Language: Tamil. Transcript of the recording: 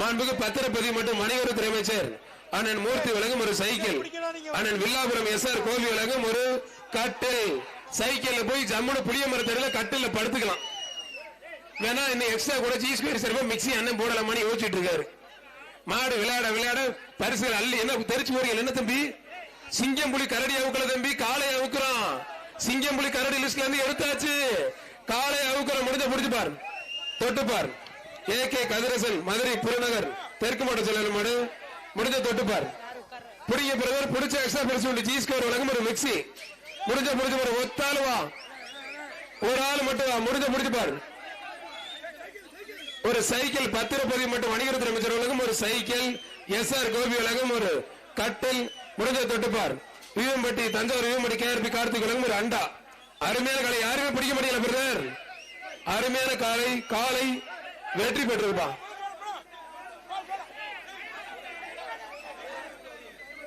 மாண்புக்கு பத்திரப்பதிவு மற்றும் வணிகத்துறை அமைச்சர் அண்ணன் மூர்த்தி வழங்கும் ஒரு சைக்கிள், அண்ணன் வில்லாபுரம் எஸ்ஆர் கோவி வழங்கும் ஒரு கட்டில். சைக்கிள் போய் ஜம்முன புளிய மரத்தடியில கட்டில படுத்துக்கலாம். வேணா இன்னும் எக்ஸ்ட்ரா கூட சீஸ் சிறப்பா மிக்சி அண்ணன் போடலாமான்னு யோசிச்சுட்டு இருக்காரு. மாடு விளையாட விளையாட பரிசுகள் அள்ளி என்ன தெரிச்சு போறீங்க என்ன தம்பி? சிங்கம் புலி கரடி அவுக்கல தம்பி, காளை அவுக்குறான். சிங்கம் புலி கரடி லிஸ்ட்ல இருந்து எடுத்தாச்சு. காளை அவுக்குற முடிஞ்ச புடிச்சு பாரு, தொட்டுப்பார். ஏகே கதிரசன் மதுரை புறநகர் தெற்கு மாவட்ட செயலாளர் மாடு முடிஞ்ச தொட்டுப்பார். பிடிக்க பிறகு பிடிச்ச எக்ஸ்ட்ரா பரிசு சீஸ் கவர் வழங்கும் ஒரு மிக்சி முடிஞ்ச முடிஞ்ச ஒரு ஒத்தாளுவா, ஒரு ஆள் மட்டும் வா, முடிஞ்ச முடிச்சு பாரு. ஒரு சைக்கிள் பத்திரப்பதிவு மற்றும் வணிகத்துறை அமைச்சர் வழங்கும் ஒரு சைக்கிள், எஸ்ஆர் கோபி வழங்கும் ஒரு கட்டில் முடிஞ்ச தொட்டுப்பார். வீவம்பட்டி தஞ்சாவூர் வீவம்பட்டி கேஆர்பி கார்த்திக் வழங்கும் ஒரு அண்டா. அருமையான காலை யாருமே பிடிக்க முடியல பிரதர். அருமையான காலை வெற்றி பெற்றிருப்பான்.